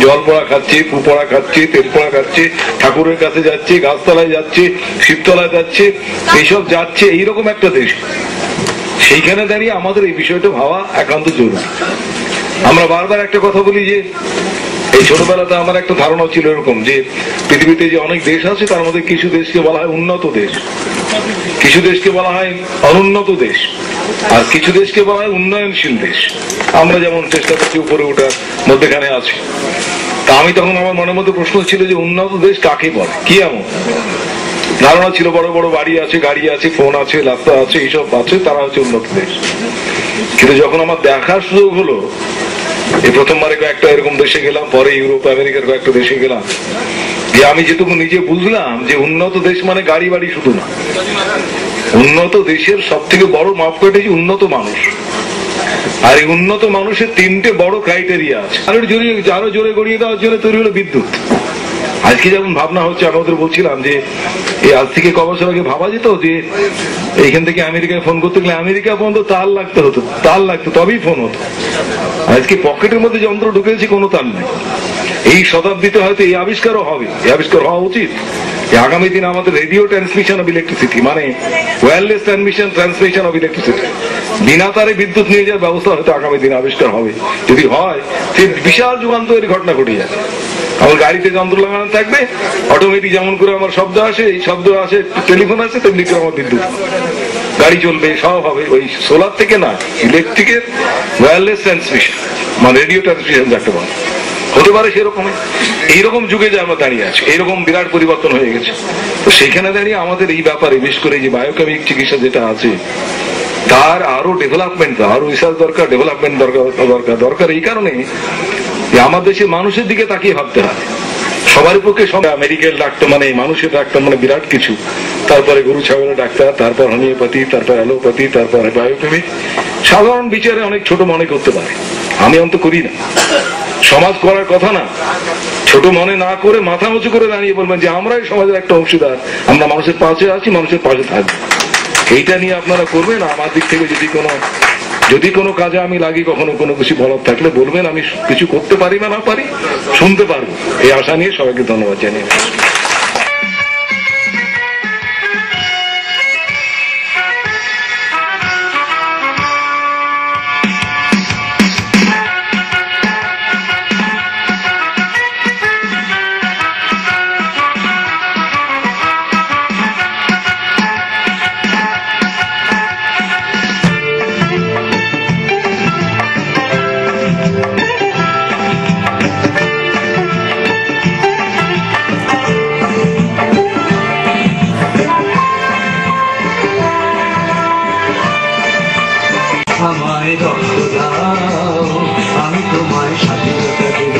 জল পড়া খাচ্ছে, কুপড়া খাচ্ছে, তেল পড়া খাচ্ছে, ঠাকুরের কাছে যাচ্ছে, গাছতলায় যাচ্ছে, শিবতলায় যাচ্ছে, এইসব যাচ্ছে। এইরকম একটা দেশ, সেইখানে দাঁড়িয়ে আমাদের এই বিষয়টা ভাবা একান্ত জরুরি। আমরা বারবার একটা কথা বলি যে এই ছোটবেলাতে আমার একটা ধারণা ছিল এরকম যে পৃথিবীতে যে অনেক দেশ আছে তার মধ্যে কিছু দেশকে বলা হয় উন্নত দেশ, কিছু দেশকে বলা হয় অনুন্নত দেশ, আর কিছু দেশকে বলা হয় উন্নয়নশীল দেশ। আমরা যেমন চেষ্টা করছি উপরে ওঠার মধ্যেখানে আছি। তা আমি তখন আমার মনের মধ্যে প্রশ্ন ছিল যে উন্নত দেশ কাকে বলে, কি এমন ধারণা ছিল? বড় বড় বাড়ি আছে, গাড়ি আছে, ফোন আছে, রাস্তা আছে, এইসব আছে, তারা হচ্ছে উন্নত দেশ। কিন্তু যখন আমার দেখার সুযোগ হলো, এই প্রথমবারে কয়েকটা এরকম দেশে গেলাম, পরে ইউরোপ আমেরিকার কয়েকটা দেশে গেলাম, যে আমি যেটুকু নিজে বুঝলাম যে উন্নত দেশ মানে গাড়ি বাড়ি শুধু না, উন্নত দেশের সব থেকে বড় মাপকাঠি হচ্ছে উন্নত মানুষ। আর এই উন্নত মানুষের 3টে বড় ক্রাইটেরিয়া আছে। আরো জোরে গড়িয়ে দেওয়ার জন্য তৈরি হলো বিদ্যুৎ। আজকে যেমন ভাবনা হচ্ছে, আমাদের বলছিলাম যে এই আজ থেকে ক বছর আগে ভাবা যেত যে এইখান থেকে আমেরিকায় ফোন করতে গেলে আমেরিকা পর্যন্ত তার লাগতো তবেই ফোন হতো। আজকে পকেটের মধ্যে যন্ত্র ঢুকেছে, কোনো তার নেই। এই শতাব্দীতে হয়তো এই আবিষ্কারও হবে, এই আবিষ্কার হওয়া উচিত। আগামী দিনে আমাদের রেডিও ট্রান্সমিশন অফ ইলেকট্রিসিটি, মানে ওয়্যারলেস ট্রান্সমিশন অফ ইলেকট্রিসিটি, বিনা তারে বিদ্যুৎ নিয়ে যাওয়ার ব্যবস্থা হয়তো আগামী দিনে আবিষ্কার হবে। যদি হয়, সে বিশাল যুগান্তরের ঘটনা ঘটে যাবে। আমার গাড়িতে যন্ত্র লাগানো থাকবে, অটোমেটিক যেমন করে আমার শব্দ আসে, এই শব্দ আসে, টেলিফোন আসে, তেমনি করে আমার বিদ্যুৎ, গাড়ি চলবে, সব হবে ওই সোলার থেকে না, ইলেকট্রিকের ওয়্যারলেস ট্রান্সমিশন, মানে রেডিও ট্রান্সমিশন যাকে বলে, হতে পারে সেরকম। এইরকম যুগে যে আমরা দাঁড়িয়ে আছি, এইরকম বিরাট পরিবর্তন হয়ে গেছে। তো সেখানে দাঁড়িয়ে আমাদের এই ব্যাপারে, বিশেষ করে যে বায়োকেমিক চিকিৎসা যেটা আছে, তার আরো ডেভেলপমেন্ট, আরো রিসার্চ দরকার, ডেভেলপমেন্ট দরকার। এই কারণে যে আমার দেশের মানুষের দিকে তাকিয়ে ভাবতে হয়। সবার পক্ষে মেডিকেল ডাক্তার মানে মানুষের ডাক্তার মানে বিরাট কিছু, তারপরে গরু ছাগলের ডাক্তার, তারপর হোমিওপ্যাথি, তারপর অ্যালোপ্যাথি, তারপরে বায়োকেমিক। সাধারণ বিচারে অনেক ছোট মনে করতে পারে, আমি অন্ত করি না। সমাজ করার কথা না, ছোট মনে না করে মাথা উঁচু করে দাঁড়িয়ে বলবেন যে আমরাই সমাজের একটা অংশীদার, আমরা মানুষের পাশে আছি, মানুষের পাশে থাকবো। এইটা নিয়ে আপনারা করবেন। আমার দিক থেকে যদি কোনো কাজে আমি লাগি, কখনো কোনো কিছু বলার থাকলে বলবেন, আমি কিছু করতে পারি বা না পারি শুনতে পারবো। এই আশা নিয়ে সবাইকে ধন্যবাদ জানিয়ে আমায় রক্ত দাও, আমি তোমায় স্বাধীনতা দেব।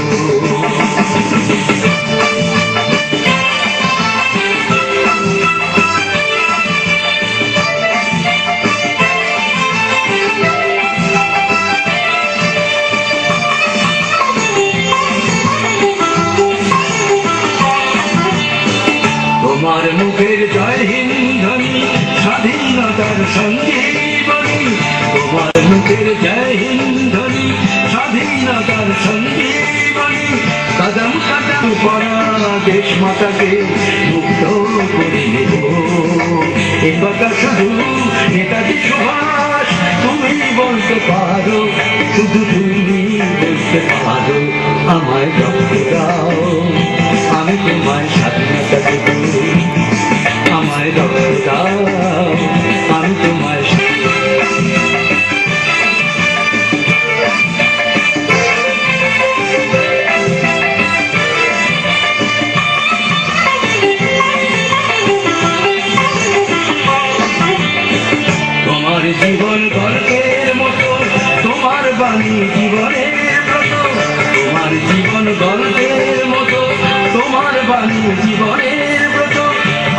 তোমার মুখের জয় হিন্দ ধ্বনি স্বাধীনতার সঞ্জীবনী, তোমার মুখের জয় হিন্দ ধ্বনি স্বাধীনতার সঞ্জীবনী। কদম কদম পড়া দেশ মাতাকে মুক্ত করে নেব। এ কথা শুধু নেতাজি সুভাষ তুমি বলতে পারো, শুধু তুমি বলতে পারো। আমায় রক্ত দাও, আমি তোমায় স্বাধীনতা দেব। আমায় রক্ত দাও, আমি তোমায় জীবন গল্পের মতো, তোমার বাণী জীবনের ব্রত। তোমার জীবন গল্পের মতো, তোমার বাণী জীবনের ব্রত।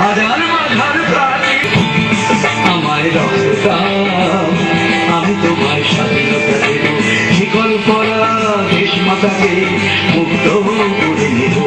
হাজার মাঝার প্রাচীর আমায় রক্ত দাও, তোমায় স্বাধীনতা দেব, শিকল পরা দেশ মাতাকে মুক্ত করে নেব।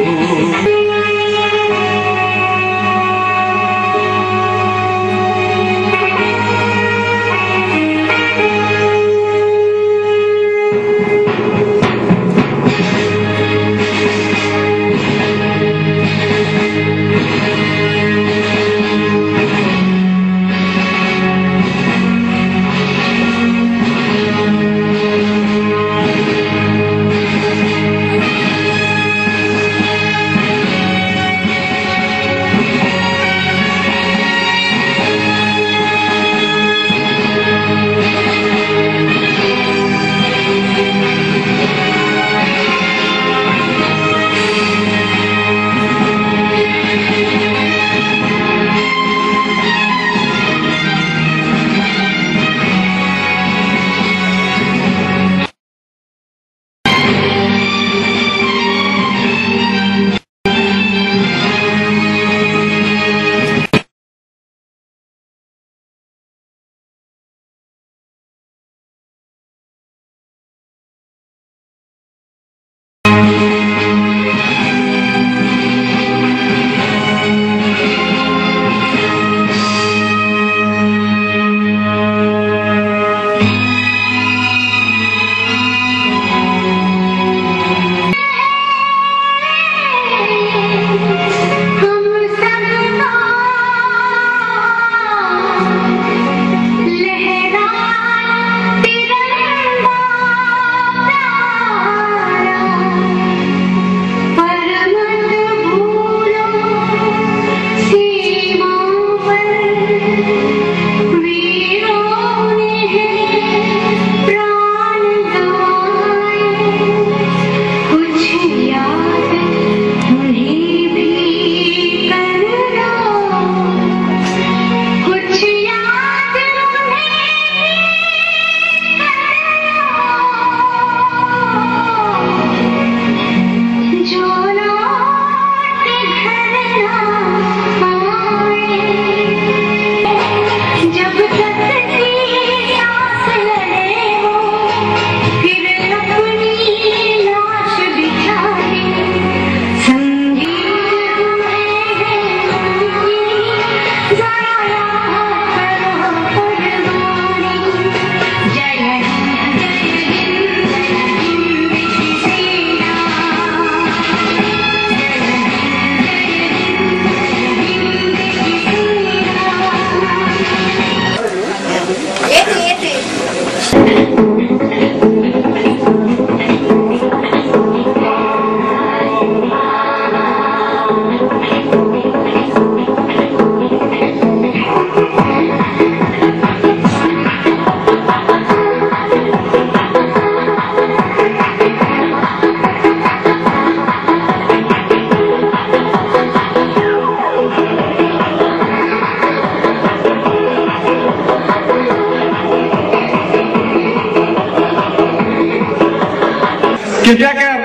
कृपया कर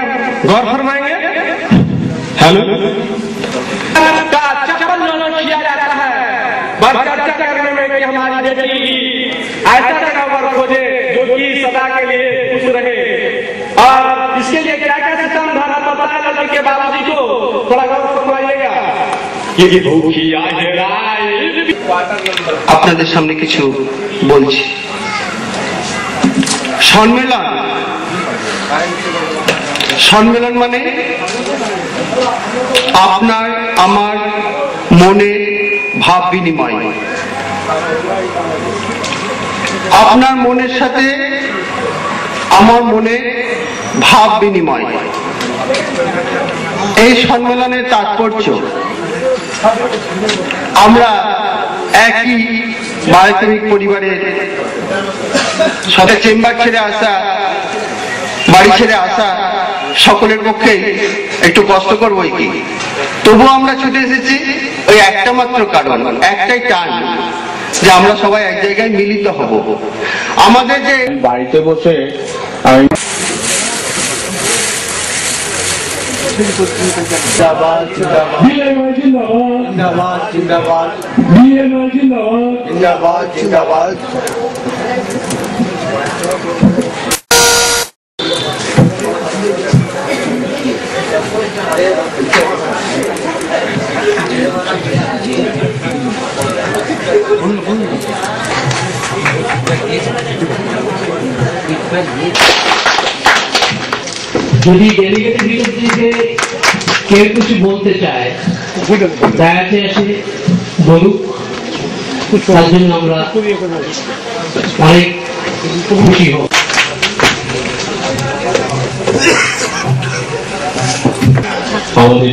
गौर फरमाएंगे। हेलो का चक्कर किया जाता है बस चर्चा करने में कि हमारी बेटी ऐसा जगह पर खोजे जो कि सदा के लिए खुश रहे, और इसके लिए क्या क्या सिस्टम धारा पता है लड़की के बाबूजी को थोड़ा गौर फरमाइएगा। ये भूखी আপনাদের সামনে কিছু বলছি। সম্মেলন সম্মেলন মানে আপনার আমার মনে ভাব বিনিময়, আপনার মনের সাথে আমার মনে ভাব বিনিময়। এই সম্মেলনের তাৎপর্য আমরা একই বায়োকেমিক পরিবারের সাথে চেম্বার ছেড়ে আসা, বাড়ি ছেড়ে আসা সকলের পক্ষে একটু কষ্টকর বই কি, তবু আমরা ছুটে এসেছি ওই একটা মাত্র কারণ, একটাই টান যে আমরা সবাই এক জায়গায় মিলিত হব। আমাদের যে বাড়িতে বসে আমি जिंदाबाद जिंदाबाद जिंदाबाद जिंदाबाद जिंदाबाद जिंदाबाद যদি ডেলিগেটের বিরুদ্ধে কেউ কিছু বলতে চায় দয়াতে এসে বলুক, তার জন্য আমরা অনেক খুশি হব। আমাদের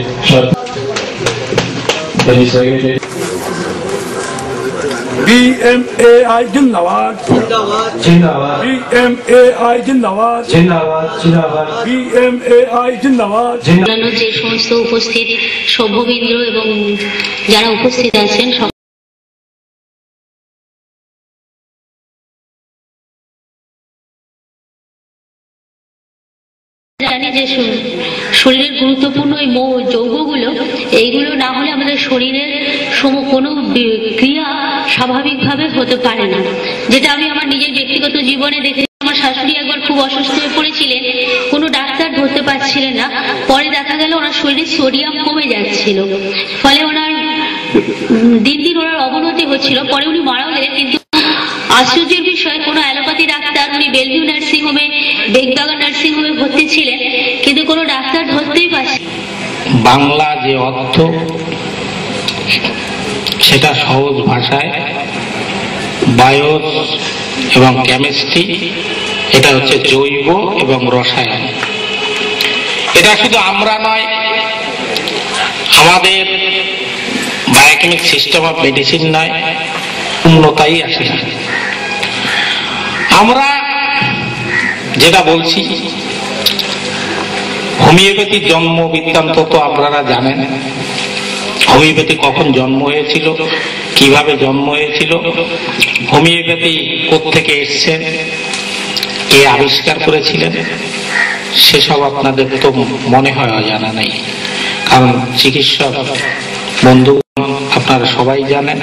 BMAI जिंदाबाद जिंदाबाद BMAI जिंदाबाद जिंदाबाद जिंदाबाद BMAI जिंदाबाद অন্যান্য যে সমস্ত উপস্থিত সভ্যবৃন্দ এবং যারা উপস্থিত আছেন জানি যে শরীরের গুরুত্বপূর্ণ এই যৌগগুলো, এইগুলো না হলে আমাদের শরীরের কোনো ক্রিয়া স্বাভাবিকভাবে হতে পারে না। যেটা আমি আমার নিজের ব্যক্তিগত জীবনে দেখে, আমার শাশুড়ি একবার খুব অসুস্থ হয়ে পড়েছিলেন, কোনো ডাক্তার ধরতে পারছিলেন না। পরে দেখা গেল ওনার শরীরে সোডিয়াম কমে যাচ্ছিল, ফলে ওনার দিন দিন ওনার অবনতি হচ্ছিল। পরে উনি মারাও গেলেন, কিন্তু আশ্চর্যের বিষয় কোনো অ্যালোপ্যাথি ডাক্তার, উনি বেলভিউ নার্সিং হোমে, বেগবাগান নার্সিং হোমে ভর্তি ছিলেন, কিন্তু কোনো ডাক্তার ধরতেই পারছে। বাংলা যে অর্থ সেটা সহজ ভাষায় বায়ো এবং কেমিস্ট্রি, এটা হচ্ছে জৈব এবং রসায়ন। এটা শুধু আমরা নয়, আমাদের বায়োকেমিক সিস্টেম অফ মেডিসিন নয়, উন্নতাই আসে। আমরা যেটা বলছি, হোমিওপ্যাথির জন্ম বৃত্তান্ত তো আপনারা জানেন। হোমিওপ্যাথি কখন জন্ম হয়েছিল, কিভাবে জন্ম হয়েছিল, হোমিওপ্যাথি কোত্থেকে এসছে, কে আবিষ্কার করেছিলেন, সেসব আপনাদের তো মনে হয় অজানা নেই। কারণ চিকিৎসক বন্ধু আপনারা সবাই জানেন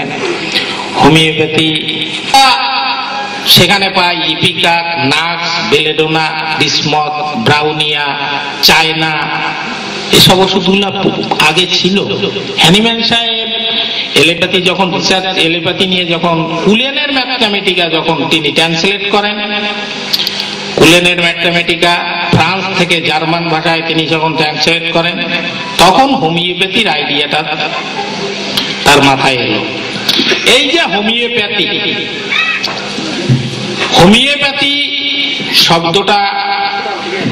হোমিওপ্যাথি সেখানে পাই ipecac, nux, belladonna, bismuth, bryonia, china, এসব ওষুধগুলো আগে ছিল। হ্যানিম্যান সাহেব এলোপ্যাথি যখন রিসার্চ, এলোপ্যাথি নিয়ে যখন কুলেনের ম্যাথমেটিকা যখন তিনি ট্রান্সলেট করেন, কুলেনের ম্যাথমেটিকা ফ্রান্স থেকে জার্মান ভাষায় তিনি যখন ট্রান্সলেট করেন, তখন হোমিওপ্যাথির আইডিয়াটা তার মাথায় এলো। এই যে হোমিওপ্যাথি, হোমিওপ্যাথি শব্দটা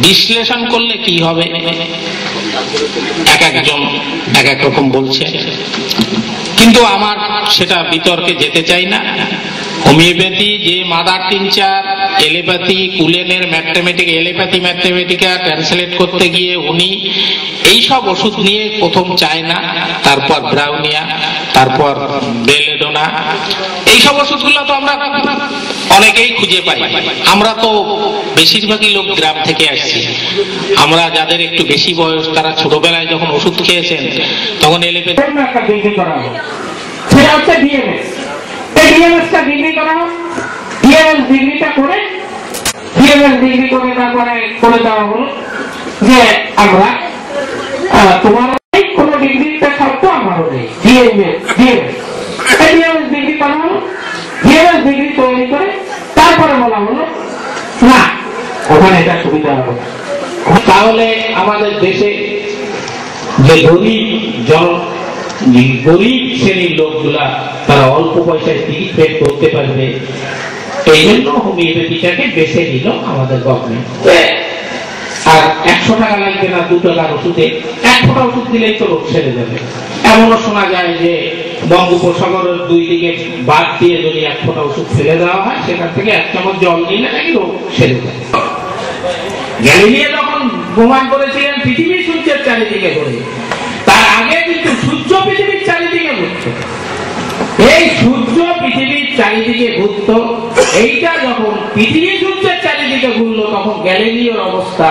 বিশ্লেষণ করলে কি হবে, এক একজন এক এক রকম বলছে, কিন্তু আমার সেটা বিতর্কে যেতে চাই না। হোমিওপ্যাথি যে মাদার টিনচার, এলোপ্যাথি, কুলেনের ম্যাথমেটিকা, এলোপ্যাথি ম্যাথমেটিকা ট্রান্সলেট করতে গিয়ে উনি এইসব ওষুধ নিয়ে প্রথম চায়না, তারপর ব্রাউনিয়া, তারপর বেলেডোনা, এইসব ওষুধগুলো তো আমরা অনেকেই খুঁজে পাই। আমরা তো বেশিরভাগই লোক গ্রাম থেকে আসছি। আমরা যাদের একটু বেশি বয়স, তারা ছোটবেলায় যখন ওষুধ খেয়েছেন তখন এলোপ্যাথি সেটা হচ্ছে ডিএমএস। এই ডিএমএসটা ডিগ্রি করা হোক, ডিএমএস ডিগ্রিটা করে, ডিএমএস ডিগ্রি করে তারপরে করে দেওয়া হলো যে আমরা তোমার কোনো ডিগ্রিটা শর্ত আমারও নেই, ডিএমএস ডিএমএস ডিগ্রি করা হলো। ডিএমএস ডিগ্রি তৈরি করে তারপরে বলা হলো না ওখানে এটা সুবিধা হবে। তাহলে আমাদের দেশে যে গরিব শ্রেণীর লোকগুলা তারা অল্প পয়সায় ট্রিটমেন্ট করতে পারবে, এই জন্য হোমিওপ্যাথিটাকে বেছে নিল আমাদের গভর্নমেন্ট। আর 100 টাকা লাগবে না 2 টাকার ওষুধে, 1 ফোঁটা ওষুধ দিলেই তো রোগ সেরে যাবে। এমনও শোনা যায় যে বঙ্গোপসাগরের 2 দিকে বাদ দিয়ে যদি 1 ফোঁটা ওষুধ ফেলে দেওয়া হয়, সেখান থেকে 1 চামচ জল দিলে নাকি রোগ সেরে যায়। গ্যালিলিও যখন প্রমাণ করেছিলেন পৃথিবী সূর্যের চারিদিকে ঘুরে, তার আগে কিন্তু সূর্য পৃথিবীর চারিদিকে ঘুরত। এই সূর্য পৃথিবীর চারিদিকে ঘুরত, এইটা যখন পৃথিবী সূর্যের চারিদিকে ঘুরলো, তখন গ্যালিলিওর অবস্থা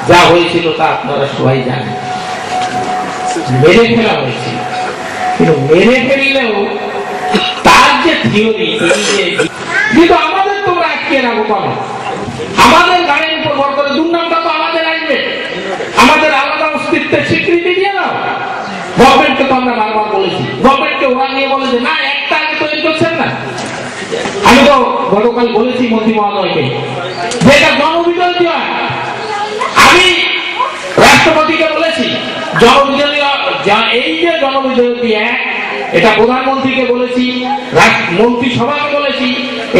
যা হয়েছিল তা আপনারা সবাই জানেন। মেরে ফেলা হয়েছিল, কিন্তু মেরে ফেললেও তার যে থিওরি, কিন্তু আমাদের তোমরা আটকে রাখো কেন? আমাদের গাড়ির উপর ভর করে দুর্নামটা তো আমাদের আসবে। আমাদের আলাদা অস্তিত্বের স্বীকৃতি দিয়ে দাও। গভর্নমেন্টকে তো আমরা বারবার বলেছি, গভর্নমেন্টকে ওরা নিয়ে বলে যে না একটা আগে তৈরি করছেন না। আমি তো গতকাল বলেছি মন্ত্রী মহোদয়কে যেটা জনবিরোধী হয়। আমি রাষ্ট্রপতিকে বলেছি জনবিরোধী, এই যে জনবিরোধী এটা প্রধানমন্ত্রীকে বলেছি, মন্ত্রিসভাকে বলেছি,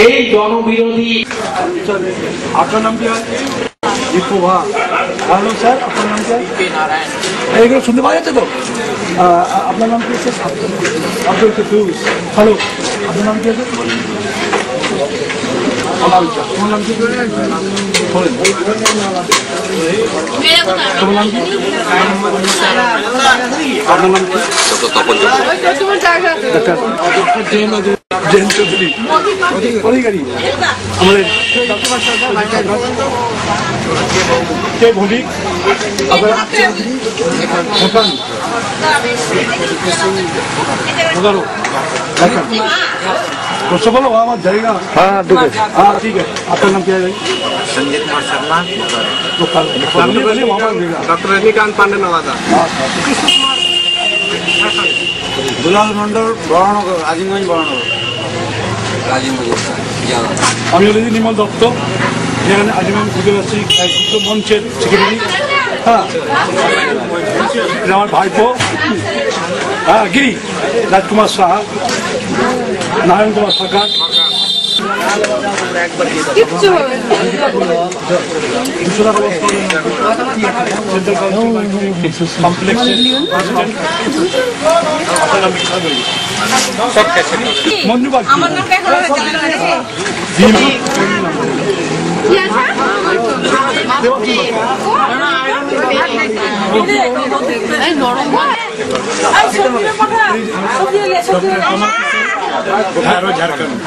এই জনবিরোধী। আপনার নাম কি? হ্যালো স্যার, আপনার নাম কি? এইগুলো শুনতে পাওয়া যাচ্ছে তো? আপনার নাম কি আছে? আব্দুল কুদ্দুস। হ্যালো, আপনার নাম কি আছে? তোমার নাম কি? তোমার নাম কি? আপনার নাম কি? জেন চৌধুরী অধিকারী। আমাদের কে ভৌমিক প্রশ্ন বলো আমার জায়গা। হ্যাঁ ঠিক আছে। আপনার নাম কি আছে? संजय कुमार शर्मा, डॉक्टर रजनीकांत पांडे नवादा, दुलाल मंडल बरानगर, আজিমগঞ্জ বরানগর। আমি হলেছি নির্মল দত্ত, যেখানে আজিমগঞ্জ ঘুরতে যাচ্ছি মঞ্চের সেক্রেটারি। হ্যাঁ, আমার ভাইপো। হ্যাঁ, গিরি রাজকুমার সাহা, নারায়ণ কুমার সরকার।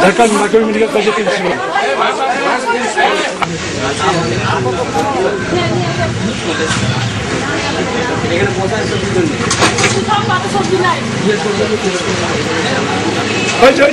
ঝাড়খণ্ড মাইক্রো মেডিকেল কলেজে প্রিন্সিপাল। এখানে